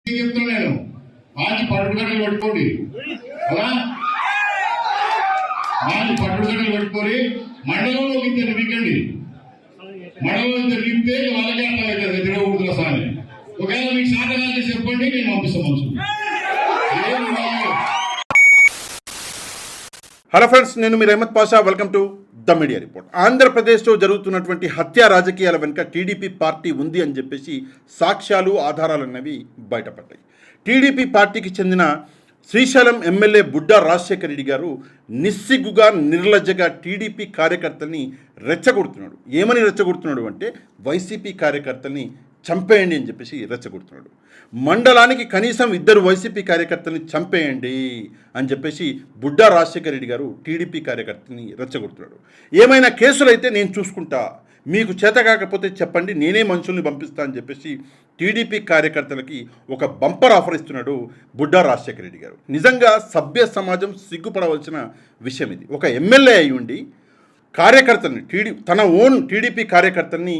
చెప్తున్నా నేను మంచి పట్టుగడ్డలు పెట్టుకోండి అలా మంచి పట్టుగడ్డలు పెట్టుకొని మండలంలో ఇద్దరు నింపండి. మండలంలో ఇద్దరు నింపితే వాళ్ళకే అర్థమవుతుంది తిరగకూడదు సార్. ఒకవేళ మీకు సాధనాలు చెప్పండి, నేను పంపిస్తాను. హలో ఫ్రెండ్స్, నేను మీ Ahmed Pasha. Welcome to the media report. ఆంధ్రప్రదేశ్లో జరుగుతున్నటువంటి హత్యా రాజకీయాల వెనుక టీడీపీ పార్టీ ఉంది అని చెప్పేసి సాక్ష్యాలు ఆధారాలు అన్నవి బయటపడ్డాయి. టీడీపీ పార్టీకి చెందిన శ్రీశైలం ఎమ్మెల్యే బుడ్డా రాజశేఖర రెడ్డి గారు నిస్సిగ్గుగా నిర్లజ్జగా టీడీపీ కార్యకర్తల్ని రెచ్చగొడుతున్నాడు. ఏమని రెచ్చగొడుతున్నాడు అంటే వైసీపీ కార్యకర్తల్ని చంపేయండి అని చెప్పేసి రెచ్చగొడుతున్నాడు. మండలానికి కనీసం 2 వైసీపీ కార్యకర్తల్ని చంపేయండి అని చెప్పేసి బుడ్డా రాజశేఖర రెడ్డి గారు టీడీపీ కార్యకర్తల్ని రెచ్చగొడుతున్నాడు. ఏమైనా కేసులు అయితే నేను చూసుకుంటా, మీకు చేత కాకపోతే చెప్పండి, నేనే మనుషుల్ని పంపిస్తా అని చెప్పేసి టీడీపీ కార్యకర్తలకి ఒక బంపర్ ఆఫర్ ఇస్తున్నాడు బుడ్డా రాజశేఖర రెడ్డి గారు. నిజంగా సభ్య సమాజం సిగ్గుపడవలసిన విషయం ఇది. ఒక ఎమ్మెల్యే అయి ఉండి కార్యకర్తల్ని తన ఓన్ టీడీపీ కార్యకర్తల్ని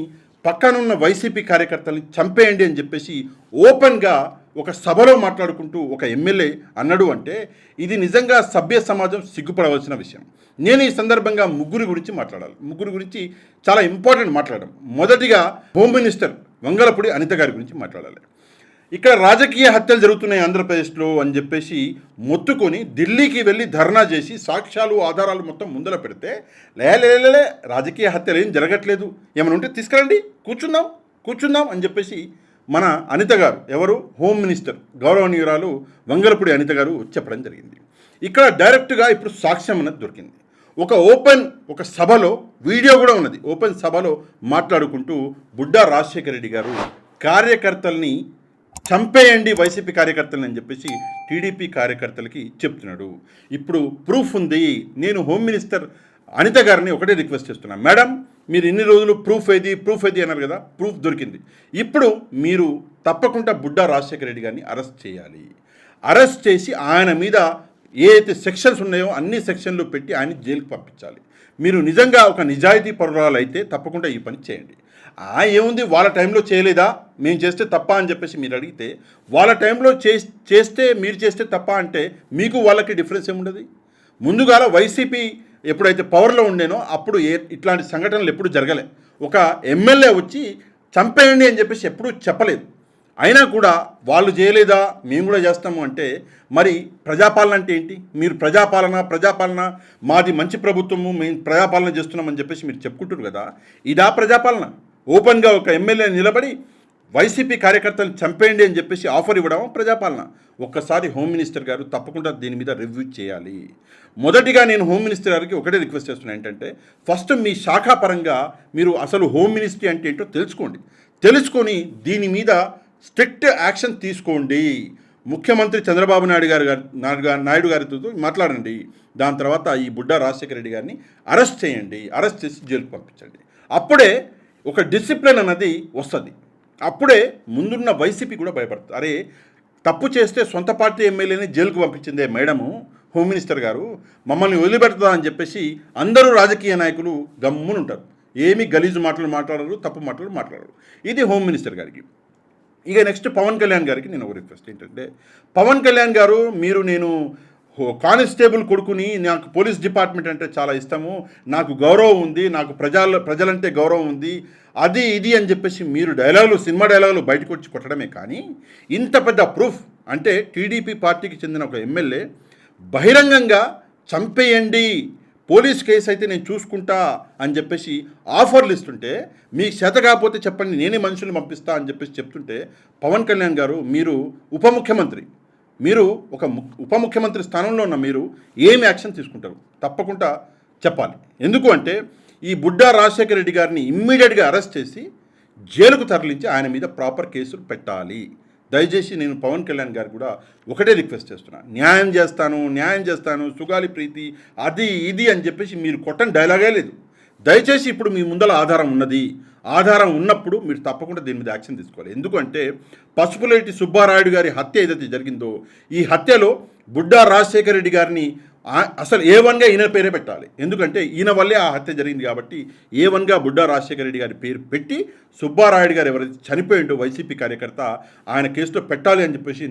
పక్కనున్న వైసీపీ కార్యకర్తల్ని చంపేయండి అని చెప్పేసి ఓపెన్గా ఒక సభలో మాట్లాడుకుంటూ ఒక ఎమ్మెల్యే అన్నాడు అంటే ఇది నిజంగా సభ్య సమాజం సిగ్గుపడవలసిన విషయం. నేను ఈ సందర్భంగా ముగ్గురు గురించి మాట్లాడాలి. ముగ్గురు గురించి చాలా ఇంపార్టెంట్ మాట్లాడడం. మొదటిగా హోమ్ మినిస్టర్ వంగలపూడి అనిత గారి గురించి మాట్లాడాలి. ఇక్కడ రాజకీయ హత్యలు జరుగుతున్నాయి ఆంధ్రప్రదేశ్లో అని చెప్పేసి మొత్తుకొని ఢిల్లీకి వెళ్ళి ధర్నా చేసి సాక్ష్యాలు ఆధారాలు మొత్తం ముందర పెడితే లేలే రాజకీయ హత్యలు ఏం జరగట్లేదు, ఏమైనా ఉంటే తీసుకురండి, కూర్చుందాం అని చెప్పేసి మన అనిత గారు, ఎవరు హోమ్ మినిస్టర్ గౌరవనీయురాలు వంగలపూడి అనిత గారు చెప్పడం జరిగింది. ఇక్కడ డైరెక్ట్గా ఇప్పుడు సాక్ష్యం అనేది దొరికింది. ఒక సభలో వీడియో కూడా ఉన్నది. ఓపెన్ సభలో మాట్లాడుకుంటూ బుడ్డా రాజశేఖర రెడ్డి గారు కార్యకర్తల్ని చంపేయండి వైసీపీ కార్యకర్తలని అని చెప్పేసి టీడీపీ కార్యకర్తలకి చెప్తున్నాడు. ఇప్పుడు ప్రూఫ్ ఉంది. నేను హోమ్ మినిస్టర్ అనిత గారిని ఒకటే రిక్వెస్ట్ చేస్తున్నాను, మేడం మీరు ఇన్ని రోజులు ప్రూఫ్ ఏది అన్నారు కదా, ప్రూఫ్ దొరికింది. ఇప్పుడు మీరు తప్పకుండా బుడ్డా రాజశేఖర రెడ్డి గారిని అరెస్ట్ చేయాలి. అరెస్ట్ చేసి ఆయన మీద ఏదైతే సెక్షన్స్ ఉన్నాయో అన్ని సెక్షన్లు పెట్టి ఆయన జైలుకి పంపించాలి. మీరు నిజంగా ఒక నిజాయితీ పరురాలు అయితే తప్పకుండా ఈ పని చేయండి. ఏముంది, వాళ్ళ టైంలో చేయలేదా, మేము చేస్తే తప్ప అని చెప్పేసి మీరు అడిగితే వాళ్ళ టైంలో చేస్తే మీరు చేస్తే తప్ప అంటే మీకు వాళ్ళకి డిఫరెన్స్ ఏముండదు. ముందుగా వైసీపీ ఎప్పుడైతే పవర్లో ఉండేనో అప్పుడు ఇట్లాంటి సంఘటనలు ఎప్పుడు జరగలే. ఒక ఎమ్మెల్యే వచ్చి చంపేయండి అని చెప్పేసి ఎప్పుడూ చెప్పలేదు. అయినా కూడా వాళ్ళు చేయలేదా, మేము కూడా చేస్తాము అంటే మరి ప్రజాపాలన అంటే ఏంటి? మీరు ప్రజాపాలన మాది మంచి ప్రభుత్వము, మేము ప్రజాపాలన చేస్తున్నామని చెప్పేసి మీరు చెప్పుకుంటారు కదా, ఇదా ప్రజాపాలన? ఓపెన్గా ఒక ఎమ్మెల్యే నిలబడి వైసీపీ కార్యకర్తలు చంపేయండి అని చెప్పేసి ఆఫర్ ఇవ్వడం ప్రజాపాలన? ఒక్కసారి హోమ్ మినిస్టర్ గారు తప్పకుండా దీని మీద రివ్యూ చేయాలి. మొదటిగా నేను హోమ్ మినిస్టర్ గారికి ఒకటే రిక్వెస్ట్ చేస్తున్నాను, ఏంటంటే ఫస్ట్ మీ శాఖాపరంగా మీరు అసలు హోమ్ మినిస్ట్రీ అంటే ఏంటో తెలుసుకొని దీని మీద స్ట్రిక్ట్ యాక్షన్ తీసుకోండి. ముఖ్యమంత్రి చంద్రబాబు నాయుడు గారితో మాట్లాడండి. దాని తర్వాత ఈ బుడ్డా రాజశేఖర రెడ్డి గారిని అరెస్ట్ చేయండి. అరెస్ట్ చేసి జైలుకు పంపించండి. అప్పుడే ఒక డిసిప్లిన్ అన్నది వస్తుంది. అప్పుడే ముందున్న వైసీపీ కూడా భయపడుతుంది. అరే, తప్పు చేస్తే సొంత పార్టీ ఎమ్మెల్యేని జైలుకు పంపించిందే మేడము హోమ్ మినిస్టర్ గారు, మమ్మల్ని వదిలిపెడుతుందా అని చెప్పేసి అందరూ రాజకీయ నాయకులు గమ్మునుంటారు. ఏమీ గలీజు మాటలు మాట్లాడరు, తప్పు మాటలు మాట్లాడరు. ఇది హోమ్ మినిస్టర్ గారికి. ఇక నెక్స్ట్ పవన్ కళ్యాణ్ గారికి నేను ఒక రిక్వెస్ట్ ఏంటంటే, పవన్ కళ్యాణ్ గారు, నేను కానిస్టేబుల్ కొడుకుని, నాకు పోలీస్ డిపార్ట్మెంట్ అంటే చాలా ఇష్టము, నాకు గౌరవం ఉంది, నాకు ప్రజలంటే గౌరవం ఉంది, అది ఇది అని చెప్పేసి మీరు సినిమా డైలాగులు బయటకు వచ్చి కొట్టడమే కానీ ఇంత పెద్ద ప్రూఫ్ అంటే టీడీపీ పార్టీకి చెందిన ఒక ఎమ్మెల్యే బహిరంగంగా చంపేయండి, పోలీస్ కేసు అయితే నేను చూసుకుంటా అని చెప్పేసి ఆఫర్లు ఇస్తుంటే, మీకు చేత కాకపోతే చెప్పండి, నేనే మనుషుల్ని పంపిస్తా అని చెప్పేసి చెప్తుంటే, పవన్ కళ్యాణ్ గారు, మీరు ఒక ఉప ముఖ్యమంత్రి స్థానంలో ఉన్న మీరు ఏమి యాక్షన్ తీసుకుంటారు? తప్పకుండా చెప్పాలి. ఎందుకు అంటే ఈ బుడ్డా రాజశేఖర రెడ్డి గారిని ఇమ్మీడియట్గా అరెస్ట్ చేసి జైలుకు తరలించి ఆయన మీద ప్రాపర్ కేసులు పెట్టాలి. దయచేసి నేను పవన్ కళ్యాణ్ గారు కూడా ఒకటే రిక్వెస్ట్ చేస్తున్నాను, న్యాయం చేస్తాను, సుగాలి ప్రీతి, అది ఇది అని చెప్పేసి మీరు కొట్టని డైలాగే లేదు. దయచేసి ఇప్పుడు మీ ముందర ఆధారం ఉన్నప్పుడు మీరు తప్పకుండా దీని మీద యాక్షన్ తీసుకోవాలి. ఎందుకంటే పసుపులేటి సుబ్బారాయుడు గారి హత్య ఏదైతే జరిగిందో, ఈ హత్యలో బుడ్డా రాజశేఖర రెడ్డి గారిని అసలు A1గా ఈయన పేరే పెట్టాలి. ఎందుకంటే ఈయన వల్లే ఆ హత్య జరిగింది కాబట్టి A1గా బుడ్డా రాజశేఖర రెడ్డి గారి పేరు పెట్టి సుబ్బారాయుడు గారు ఎవరైతే చనిపోయిండో వైసీపీ కార్యకర్త ఆయన కేసులో పెట్టాలి అని చెప్పేసి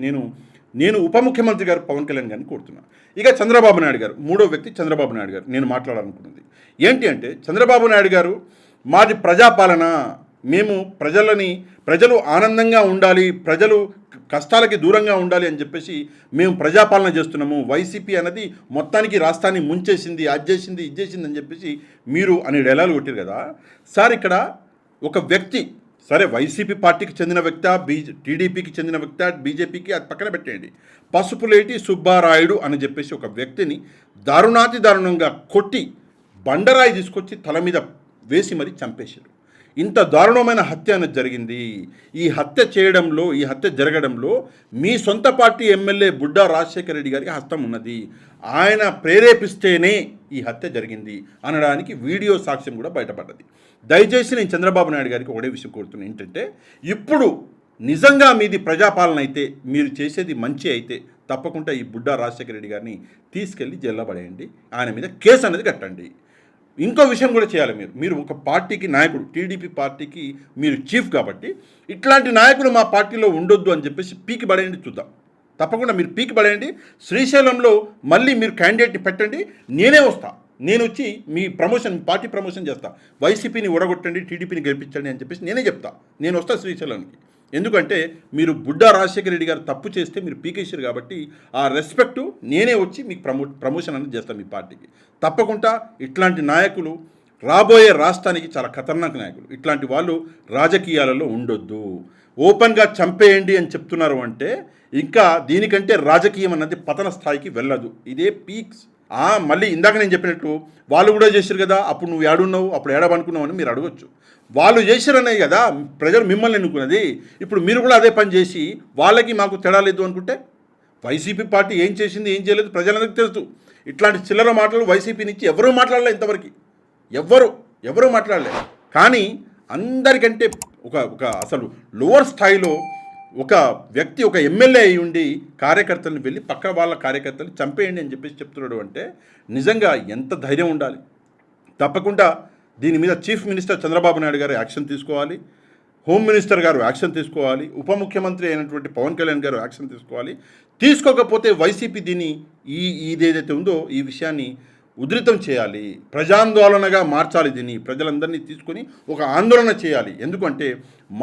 నేను ఉప ముఖ్యమంత్రి గారు పవన్ కళ్యాణ్ గారిని కోరుతున్నాను. ఇక చంద్రబాబు నాయుడు గారు, మూడో వ్యక్తి చంద్రబాబు నాయుడు గారు నేను మాట్లాడాలనుకున్నది ఏంటి అంటే, చంద్రబాబు నాయుడు గారు మాది ప్రజాపాలన, మేము ప్రజలు ఆనందంగా ఉండాలి, ప్రజలు కష్టాలకి దూరంగా ఉండాలి అని చెప్పేసి మేము ప్రజాపాలన చేస్తున్నాము. వైసీపీ అన్నది మొత్తానికి రాష్ట్రాన్ని ముంచేసింది, అది చేసింది, ఇది చేసింది అని చెప్పేసి మీరు అనే డైలాగులు కొట్టారు కదా సార్. ఇక్కడ ఒక వ్యక్తి, సరే వైసీపీ పార్టీకి చెందిన వ్యక్తి, టీడీపీకి చెందిన వ్యక్తి, బీజేపీకి అది పక్కన పెట్టేయండి. పసుపులేటి సుబ్బారాయుడు అని చెప్పేసి ఒక వ్యక్తిని దారుణాతి దారుణంగా కొట్టి బండరాయి తీసుకొచ్చి తల మీద వేసి మరీ చంపేశారు. ఇంత దారుణమైన హత్య అనేది జరిగింది. ఈ హత్య జరగడంలో మీ సొంత పార్టీ ఎమ్మెల్యే బుడ్డా రాజశేఖర రెడ్డి గారికి హస్తం ఉన్నది. ఆయన ప్రేరేపిస్తేనే ఈ హత్య జరిగింది అనడానికి వీడియో సాక్ష్యం కూడా బయటపడ్డది. దయచేసి నేను చంద్రబాబు నాయుడు గారికి ఒకటే విషయం కోరుతున్నాను ఏంటంటే, ఇప్పుడు నిజంగా మీది ప్రజాపాలన అయితే, మీరు చేసేది మంచి అయితే తప్పకుండా ఈ బుడ్డా రాజశేఖర రెడ్డి గారిని తీసుకెళ్ళి జైల్లో పడేయండి, ఆయన మీద కేసు అనేది కట్టండి. ఇంకో విషయం కూడా చేయాలి. మీరు ఒక పార్టీకి నాయకుడు, టీడీపీ పార్టీకి మీరు చీఫ్ కాబట్టి ఇట్లాంటి నాయకులు మా పార్టీలో ఉండొద్దు అని చెప్పేసి పీకి పడేయండి. చూద్దాం, తప్పకుండా మీరు పీకి పడేయండి. శ్రీశైలంలో మళ్ళీ మీరు క్యాండిడేట్ని పెట్టండి, నేనే వస్తా, నేను వచ్చి మీ పార్టీ ప్రమోషన్ చేస్తా. వైసీపీని ఓడగొట్టండి, టీడీపీని గెలిపించండి అని చెప్పేసి నేనే చెప్తా. నేను వస్తా శ్రీశైలానికి. ఎందుకంటే మీరు బుడ్డా రాజశేఖర రెడ్డి గారు తప్పు చేస్తే మీరు పీకేసారు కాబట్టి ఆ రెస్పెక్టు నేనే వచ్చి మీకు ప్రమోషన్ అనేది చేస్తాను మీ పార్టీకి. తప్పకుండా ఇట్లాంటి నాయకులు రాబోయే రాష్ట్రానికి చాలా ఖతర్నాక్ నాయకులు. ఇట్లాంటి వాళ్ళు రాజకీయాలలో ఉండొద్దు. ఓపెన్గా చంపేయండి అని చెప్తున్నారు అంటే ఇంకా దీనికంటే రాజకీయం అన్నది పతన స్థాయికి వెళ్ళదు. ఇదే పీక్స్. మళ్ళీ ఇందాక నేను చెప్పినట్టు వాళ్ళు కూడా చేశారు కదా, అప్పుడు నువ్వు ఏడున్నావు, అప్పుడు ఏడవనుకున్నావు అని మీరు అడగొచ్చు. వాళ్ళు చేశారనే కదా ప్రజలు మిమ్మల్ని ఎన్నుకున్నది. ఇప్పుడు మీరు కూడా అదే పని చేసి వాళ్ళకి మాకు తేడా లేదు అనుకుంటే, వైసీపీ పార్టీ ఏం చేసింది ఏం చేయలేదు ప్రజలందరికీ తెలుసు. ఇట్లాంటి చిల్లర మాటలు వైసీపీ నుంచి ఎవరూ మాట్లాడలే ఇంతవరకు, ఎవరు మాట్లాడలే. కానీ అందరికంటే ఒక అసలు లోవర్ స్థాయిలో ఒక వ్యక్తి, ఒక ఎమ్మెల్యే అయి ఉండి కార్యకర్తలను వెళ్ళి పక్క వాళ్ళ కార్యకర్తలు చంపేయండి అని చెప్పేసి చెప్తున్నాడు అంటే నిజంగా ఎంత ధైర్యం ఉండాలి. తప్పకుండా దీని మీద చీఫ్ మినిస్టర్ చంద్రబాబు నాయుడు గారు యాక్షన్ తీసుకోవాలి, హోమ్ మినిస్టర్ గారు యాక్షన్ తీసుకోవాలి, ఉప ముఖ్యమంత్రి అయినటువంటి పవన్ కళ్యాణ్ గారు యాక్షన్ తీసుకోవాలి. తీసుకోకపోతే వైసీపీ దీన్ని ఇదేదైతే ఉందో ఈ విషయాన్ని ఉధృతం చేయాలి, ప్రజాందోళనగా మార్చాలి. దీన్ని ప్రజలందరినీ తీసుకొని ఒక ఆందోళన చేయాలి. ఎందుకంటే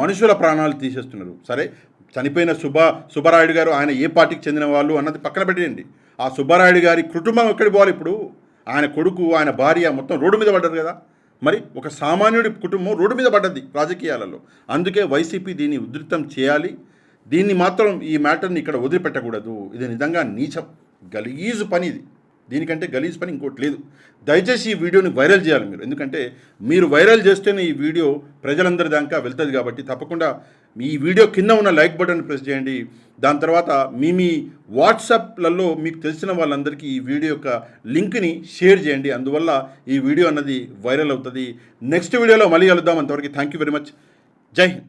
మనుషుల ప్రాణాలు తీసేస్తున్నారు. సరే, చనిపోయిన సుబ్బారాయుడు గారు ఆయన ఏ పార్టీకి చెందిన వాళ్ళు అన్నది పక్కన పెట్టండి. ఆ సుబ్బారాయుడు గారి కుటుంబం ఎక్కడికి పోవాలి? ఇప్పుడు ఆయన కొడుకు, ఆయన భార్య మొత్తం రోడ్డు మీద పడ్డారు కదా. మరి ఒక సామాన్యుడి కుటుంబం రోడ్డు మీద పడ్డది రాజకీయాలలో. అందుకే వైసీపీ దీన్ని ఉధృతం చేయాలి. దీన్ని మాత్రం ఈ మ్యాటర్ని ఇక్కడ వదిలిపెట్టకూడదు. ఇది నిజంగా నీచం, గలీజు పని ఇది. దీనికంటే గలీజ్ పని ఇంకోటి లేదు. దయచేసి ఈ వీడియోని వైరల్ చేయాలి మీరు. ఎందుకంటే మీరు వైరల్ చేస్తేనే ఈ వీడియో ప్రజలందరి దాకా వెళ్తుంది కాబట్టి తప్పకుండా ఈ వీడియో కింద ఉన్న లైక్ బటన్ ప్రెస్ చేయండి. దాని తర్వాత మీ వాట్సాప్లలో మీకు తెలిసిన వాళ్ళందరికీ ఈ వీడియో యొక్క లింక్ని షేర్ చేయండి. అందువల్ల ఈ వీడియో అన్నది వైరల్ అవుతుంది. నెక్స్ట్ వీడియోలో మళ్ళీ కలుద్దాం. అంతవరకు థ్యాంక్ యూ వెరీ మచ్. జై హింద్.